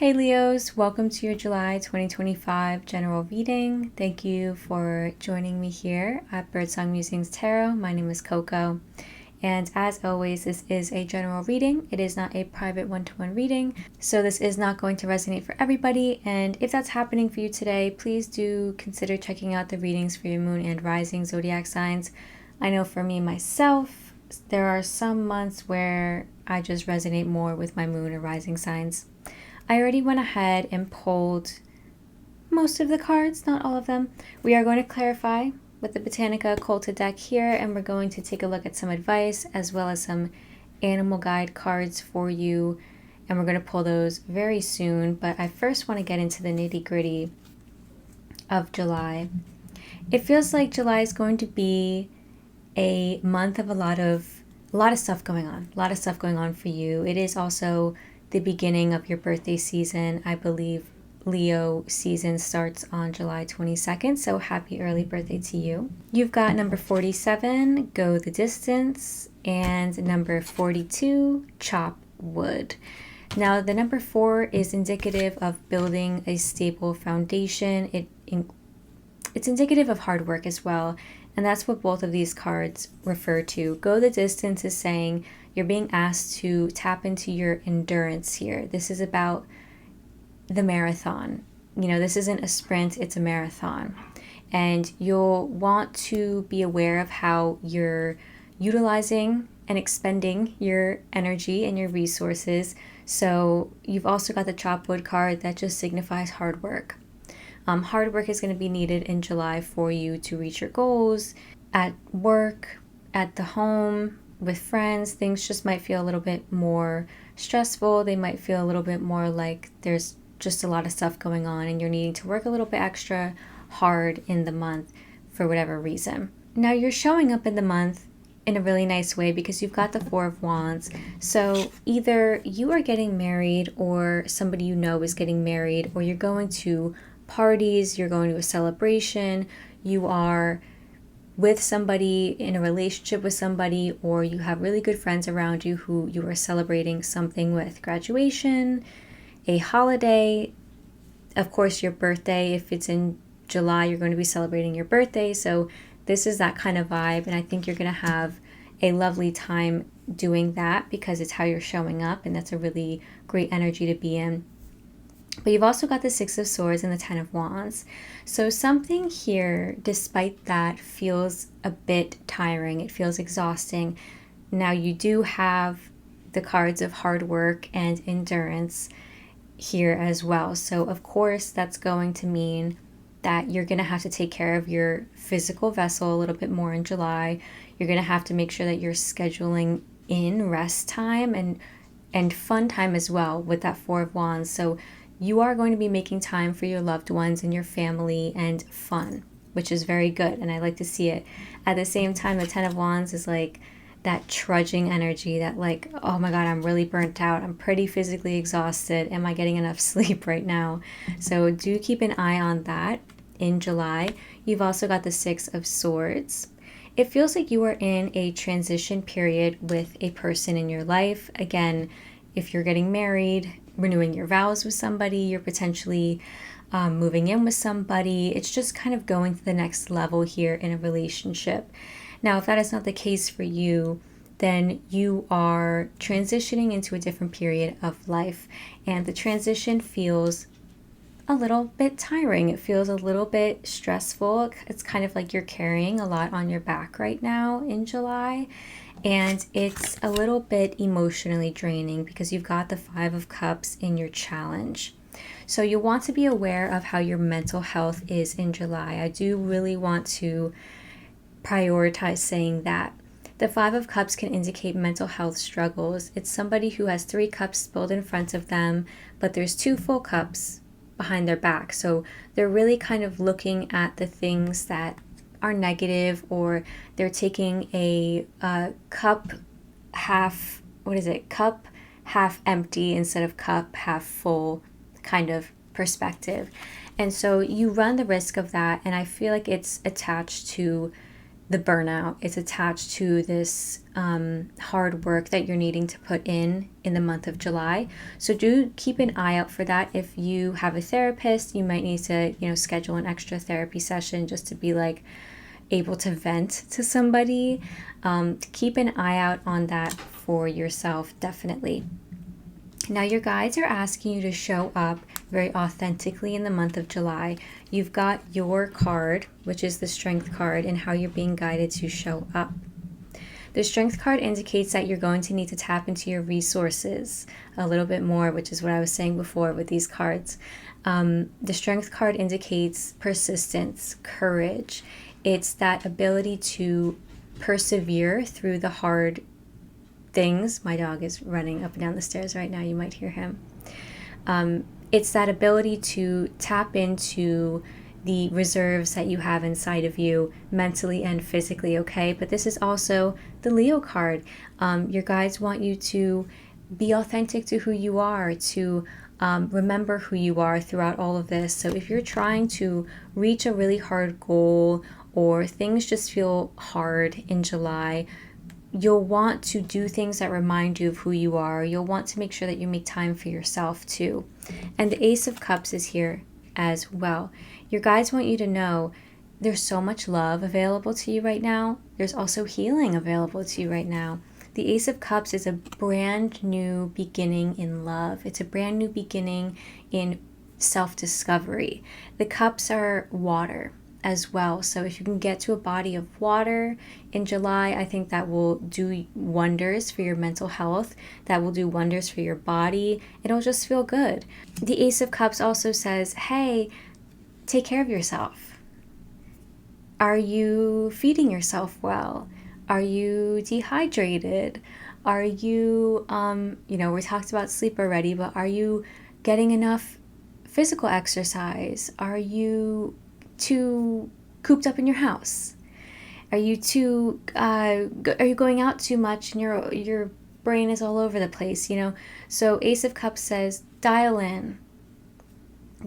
Hey Leos, welcome to your July 2025 general reading. Thank you for joining me here at Birdsong Musings Tarot. My name is Coco, and as always, this is a general reading. It is not a private one-to-one reading, so this is not going to resonate for everybody. And if that's happening for you today, please do consider checking out the readings for your moon and rising zodiac signs. I know for me myself, there are some months where I just resonate more with my moon or rising signs. I already went ahead and pulled most of the cards, not all of them. We are going to clarify with the Botanica Occulta deck here, and we're going to take a look at some advice as well as some animal guide cards for you, and we're going to pull those very soon. But I first want to get into the nitty-gritty of July. It feels like July is going to be a month of a lot of stuff going on. A lot of stuff going on for you. It is also the beginning of your birthday season. I believe Leo season starts on July 22nd, so happy early birthday to you. You've got number 47, Go the Distance, and number 42, Chop Wood. Now, the number 4 is indicative of building a stable foundation. It's indicative of hard work as well, and that's what both of these cards refer to. Go the Distance is saying you're being asked to tap into your endurance here. This is about the marathon. You know, this isn't a sprint, it's a marathon. And you'll want to be aware of how you're utilizing and expending your energy and your resources. So you've also got the Chop Wood card that just signifies hard work. Hard work is going to be needed in July for you to reach your goals at work, at the home, with friends. Things just might feel a little bit more stressful. They might feel a little bit more like there's just a lot of stuff going on and you're needing to work a little bit extra hard in the month for whatever reason. Now you're showing up in the month in a really nice way because you've got the Four of Wands. So either you are getting married or somebody you know is getting married, or you're going to parties, you're going to a celebration, you are with somebody, in a relationship with somebody, or you have really good friends around you who you are celebrating something with. Graduation, a holiday, of course your birthday. If it's in July, you're going to be celebrating your birthday. So this is that kind of vibe, and I think you're going to have a lovely time doing that because it's how you're showing up, and that's a really great energy to be in. But you've also got the Six of Swords and the Ten of Wands. So something here, despite that, feels a bit tiring. It feels exhausting. Now you do have the cards of hard work and endurance here as well. So of course that's going to mean that you're going to have to take care of your physical vessel a little bit more in July. You're going to have to make sure that you're scheduling in rest time and fun time as well with that Four of Wands. So you are going to be making time for your loved ones and your family and fun, which is very good, and I like to see it. At the same time, the Ten of Wands is like that trudging energy, that like, oh my God, I'm really burnt out. I'm pretty physically exhausted. Am I getting enough sleep right now? So do keep an eye on that in July. You've also got the Six of Swords. It feels like you are in a transition period with a person in your life. Again, if you're getting married, renewing your vows with somebody, you're potentially moving in with somebody. It's just kind of going to the next level here in a relationship. Now, if that is not the case for you, then you are transitioning into a different period of life, and the transition feels a little bit tiring. It feels a little bit stressful. It's kind of like you're carrying a lot on your back right now in July. And it's a little bit emotionally draining because you've got the Five of Cups in your challenge. So you want to be aware of how your mental health is in July. I do really want to prioritize saying that. The Five of Cups can indicate mental health struggles. It's somebody who has 3 cups spilled in front of them, but there's 2 full cups behind their back. So they're really kind of looking at the things that are negative, or they're taking a cup half empty instead of cup half full kind of perspective. And so you run the risk of that, and I feel like it's attached to the burnout. It's attached to this hard work that you're needing to put in the month of July. So do keep an eye out for that. If you have a therapist, you might need to, schedule an extra therapy session just to be like able to vent to somebody. Keep an eye out on that for yourself, definitely. Now your guides are asking you to show up very authentically in the month of July. You've got your card, which is the Strength card, and how you're being guided to show up. The Strength card indicates that you're going to need to tap into your resources a little bit more, which is what I was saying before with these cards. The Strength card indicates persistence, courage. It's that ability to persevere through the hard things. My dog is running up and down the stairs right now. You might hear him. It's that ability to tap into the reserves that you have inside of you mentally and physically, okay? But this is also the Leo card. Your guides want you to be authentic to who you are, to remember who you are throughout all of this. So if you're trying to reach a really hard goal or things just feel hard in July, you'll want to do things that remind you of who you are. You'll want to make sure that you make time for yourself too. And the Ace of Cups is here as well. Your guides want you to know there's so much love available to you right now. There's also healing available to you right now. The Ace of Cups is a brand new beginning in love. It's a brand new beginning in self-discovery. The cups are water as well. So if you can get to a body of water in July, I think that will do wonders for your mental health. That will do wonders for your body. It'll just feel good. The Ace of Cups also says, hey, take care of yourself. Are you feeding yourself well? Are you dehydrated? Are you, we talked about sleep already, but are you getting enough physical exercise? Are you too cooped up in your house? Are you going out too much and your brain is all over the place, So Ace of Cups says, dial in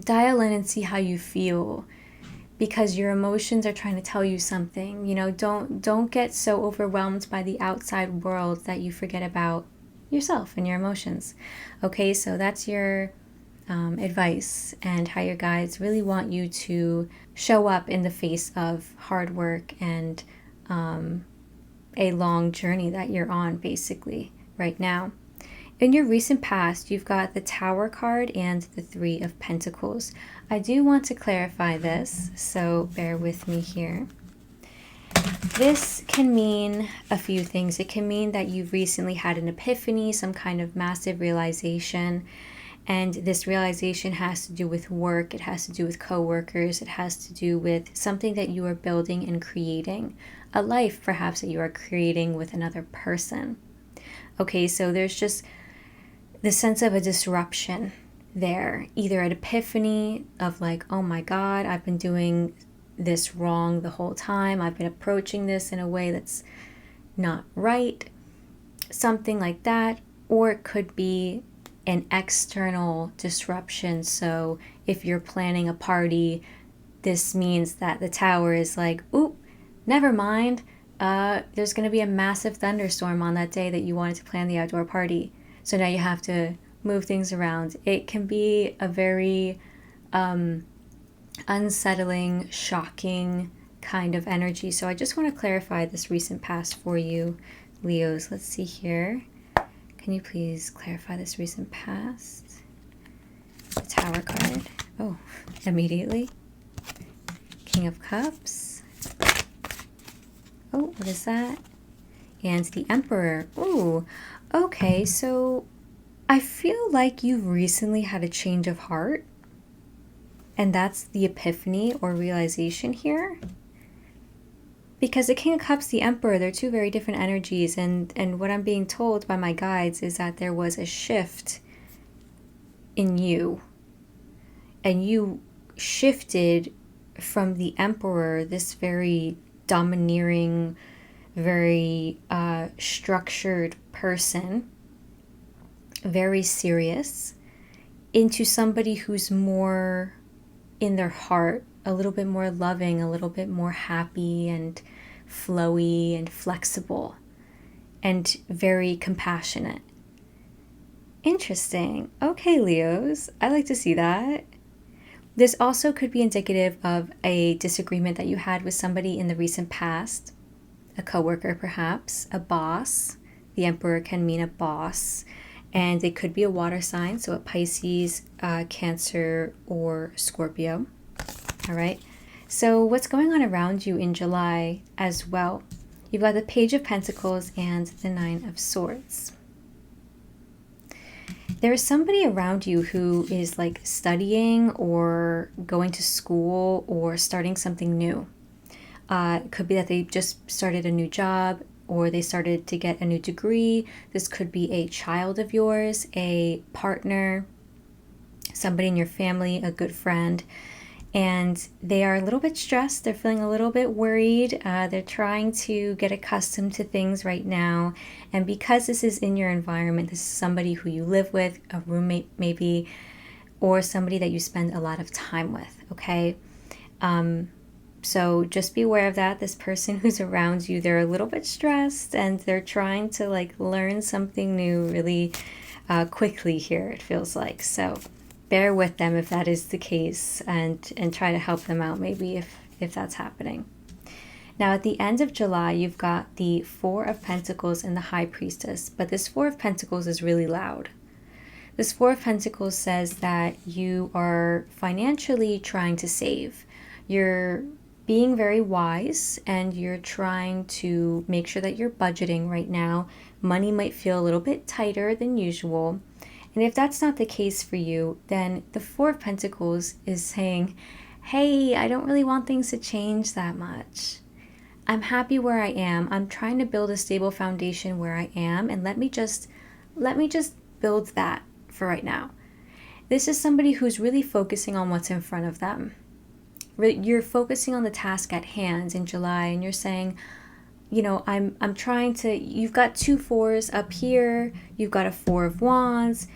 and see how you feel, because your emotions are trying to tell you something. Don't get so overwhelmed by the outside world that you forget about yourself and your emotions. Okay, so that's your advice, and how your guides really want you to show up in the face of hard work and a long journey that you're on basically right now. In your recent past, you've got the Tower card and the Three of Pentacles. I do want to clarify this, so bear with me here. This can mean a few things. It can mean that you've recently had an epiphany, some kind of massive realization. And this realization has to do with work, it has to do with coworkers, it has to do with something that you are building and creating, a life perhaps that you are creating with another person. Okay, so there's just the sense of a disruption there, either an epiphany of like, oh my God, I've been doing this wrong the whole time, I've been approaching this in a way that's not right, something like that. Or it could be an external disruption. So if you're planning a party, this means that the Tower is like, oop, never mind. There's going to be a massive thunderstorm on that day that you wanted to plan the outdoor party. So now you have to move things around. It can be a very unsettling, shocking kind of energy. So I just want to clarify this recent past for you, Leos. Let's see here. Can you please clarify this recent past? The Tower card. Oh, immediately. King of Cups. Oh, what is that? And the Emperor. Ooh, okay, so I feel like you've recently had a change of heart. And that's the epiphany or realization here. Because the King of Cups, the Emperor, they're two very different energies. And what I'm being told by my guides is that there was a shift in you. And you shifted from the Emperor, this very domineering, very structured person, very serious, into somebody who's more in their heart, a little bit more loving, a little bit more happy and flowy and flexible and very compassionate. Interesting. Okay, Leos, I like to see that. This also could be indicative of a disagreement that you had with somebody in the recent past, a coworker perhaps, a boss. The Emperor can mean a boss, and they could be a water sign, so a Pisces, Cancer, or Scorpio. All right. So what's going on around you in July as well? You've got the Page of Pentacles and the Nine of Swords. There is somebody around you who is like studying or going to school or starting something new. It could be that they just started a new job or they started to get a new degree. This could be a child of yours, a partner, somebody in your family, a good friend. And they are a little bit stressed. They're feeling a little bit worried. They're trying to get accustomed to things right now. And because this is in your environment, this is somebody who you live with, a roommate maybe, or somebody that you spend a lot of time with, okay? So just be aware of that. This person who's around you, they're a little bit stressed and they're trying to like learn something new really quickly here, it feels like. So bear with them if that is the case, and try to help them out maybe if that's happening. Now at the end of July, you've got the Four of Pentacles and the High Priestess, but this Four of Pentacles is really loud. This Four of Pentacles says that you are financially trying to save. You're being very wise and you're trying to make sure that you're budgeting right now. Money might feel a little bit tighter than usual. And if that's not the case for you, then the Four of Pentacles is saying, hey, I don't really want things to change that much. I'm happy where I am. I'm trying to build a stable foundation where I am, and let me just build that for right now. This is somebody who's really focusing on what's in front of them. You're focusing on the task at hand in July, and you're saying, you know, I'm trying to, you've got 2 fours up here, you've got a 4 of Wands,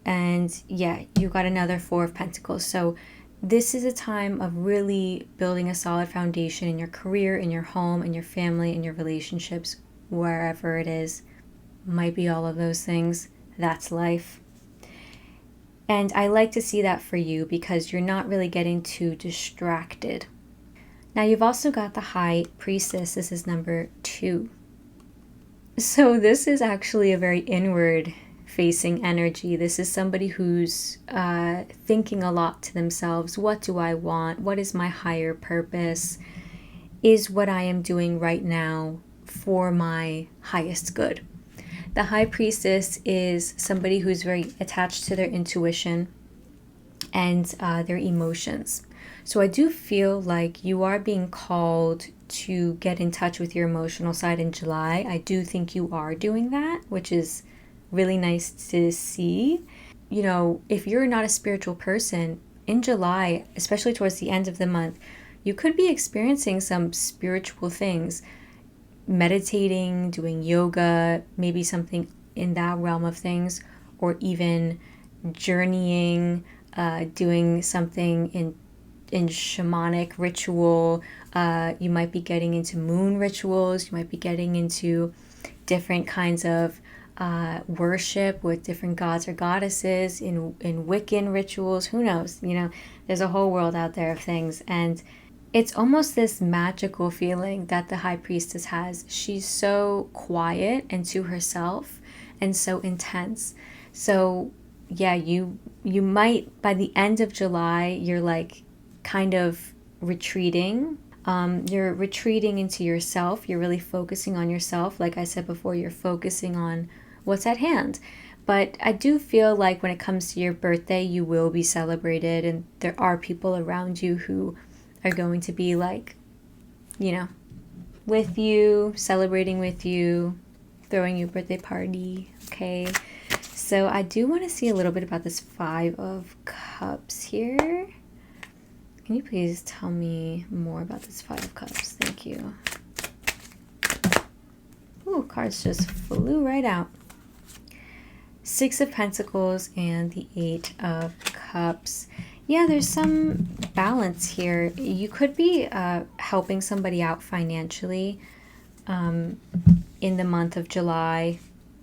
and yeah, you've got another 4 of Pentacles. So this is a time of really building a solid foundation in your career, in your home, in your family, in your relationships, wherever it is. Might be all of those things. That's life. And I like to see that for you because you're not really getting too distracted. Now you've also got the High Priestess. This is number 2. So this is actually a very inward facing energy. This is somebody who's thinking a lot to themselves. What do I want? What is my higher purpose? Is what I am doing right now for my highest good? The High Priestess is somebody who's very attached to their intuition and their emotions. So I do feel like you are being called to get in touch with your emotional side in July. I do think you are doing that, which is really nice to see. You know, if you're not a spiritual person, in July, especially towards the end of the month, you could be experiencing some spiritual things. Meditating, doing yoga, maybe something in that realm of things, or even journeying, doing something in shamanic ritual. You might be getting into moon rituals. You might be getting into different kinds of worship with different gods or goddesses in Wiccan rituals. Who knows? You know, there's a whole world out there of things. And it's almost this magical feeling that the High Priestess has. She's so quiet and to herself and so intense. So yeah, you might, by the end of July, you're like kind of retreating. You're retreating into yourself. You're really focusing on yourself. Like I said before, you're focusing on what's at hand. But I do feel like when it comes to your birthday, you will be celebrated, and there are people around you who are going to be like, you know, with you, celebrating with you, throwing you a birthday party, okay? So I do want to see a little bit about this 5 of Cups here. Can you please tell me more about this 5 of Cups? Thank you. Ooh, cards just flew right out. 6 of Pentacles and the 8 of Cups. Yeah, there's some balance here. You could be helping somebody out financially. in the month of July,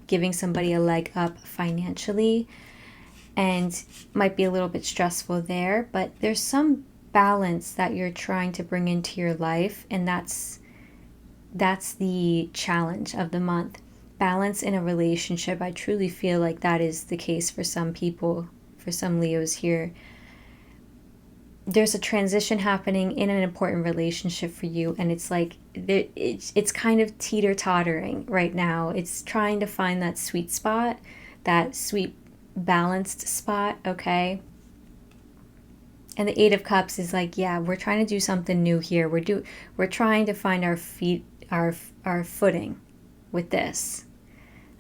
giving somebody a leg up financially, and might be a little bit stressful there, but there's some balance that you're trying to bring into your life, and that's the challenge of the month. Balance in a relationship. I truly feel like that is the case for some people, for some Leos here. There's a transition happening in an important relationship for you, and it's like it's kind of teeter-tottering right now. It's trying to find that sweet spot, that sweet balanced spot, okay? And the Eight of Cups is like, yeah, we're trying to do something new here. We're trying to find our feet, our footing with this.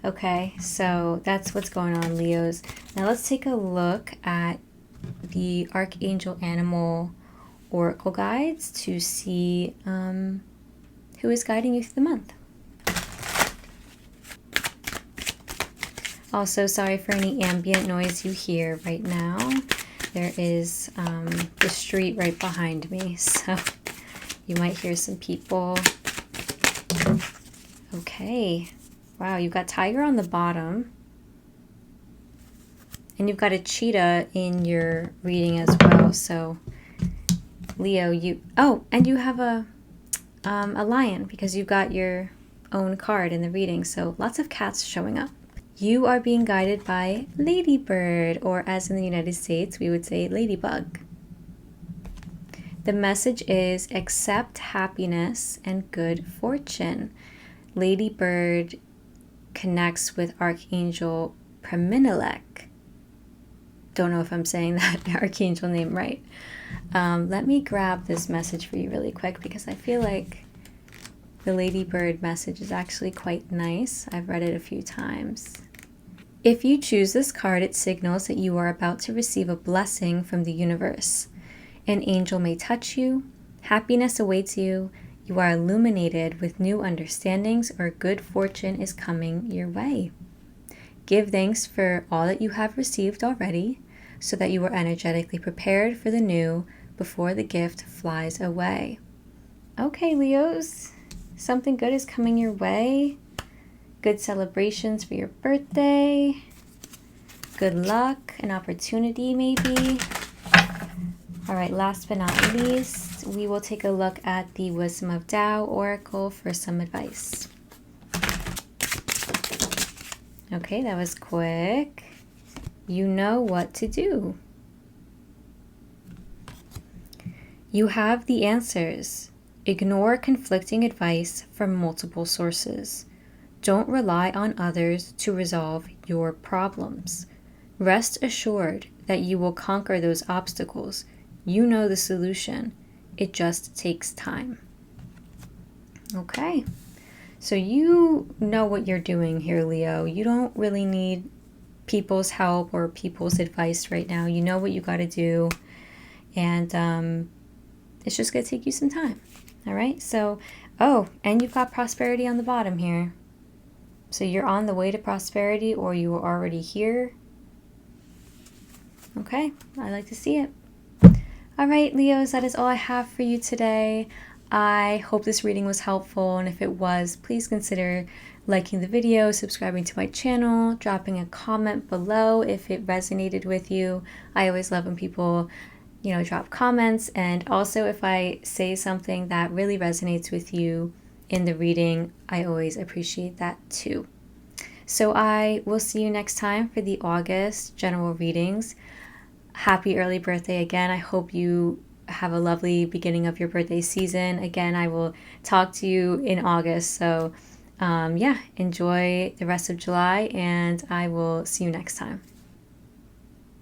Okay, so that's what's going on, Leos. Now let's take a look at the Archangel Animal Oracle guides to see who is guiding you through the month. Also, sorry for any ambient noise you hear right now. There is the street right behind me, so you might hear some people. Okay. Wow, you've got tiger on the bottom. And you've got a cheetah in your reading as well. So, Leo, and you have a lion because you've got your own card in the reading. So, lots of cats showing up. You are being guided by Ladybird, or as in the United States, we would say Ladybug. The message is accept happiness and good fortune. Ladybird connects with Archangel Praminelek. Don't know if I'm saying that archangel name right. Let me grab this message for you really quick because I feel like the Ladybird message is actually quite nice. I've read it a few times. If you choose this card, it signals that you are about to receive a blessing from the universe. An angel may touch you, happiness awaits you, you are illuminated with new understandings, or good fortune is coming your way. Give thanks for all that you have received already, so that you are energetically prepared for the new before the gift flies away. Okay, Leos, something good is coming your way. Good celebrations for your birthday. Good luck, an opportunity maybe. All right, last but not least, we will take a look at the Wisdom of Tao Oracle for some advice. Okay, that was quick. You know what to do. You have the answers. Ignore conflicting advice from multiple sources. Don't rely on others to resolve your problems. Rest assured that you will conquer those obstacles. You know the solution. It just takes time. Okay. So you know what you're doing here, Leo. You don't really need people's help or people's advice right now. You know what you got to do. And it's just going to take you some time. All right. So, and you've got prosperity on the bottom here. So you're on the way to prosperity, or you are already here. Okay. I like to see it. All right, Leos, that is all I have for you today. I hope this reading was helpful, and if it was, please consider liking the video, subscribing to my channel, dropping a comment below if it resonated with you. I always love when people, drop comments, and also if I say something that really resonates with you in the reading, I always appreciate that too. So I will see you next time for the August general readings. Happy early birthday again. I hope you have a lovely beginning of your birthday season. Again, I will talk to you in August. So enjoy the rest of July, and I will see you next time.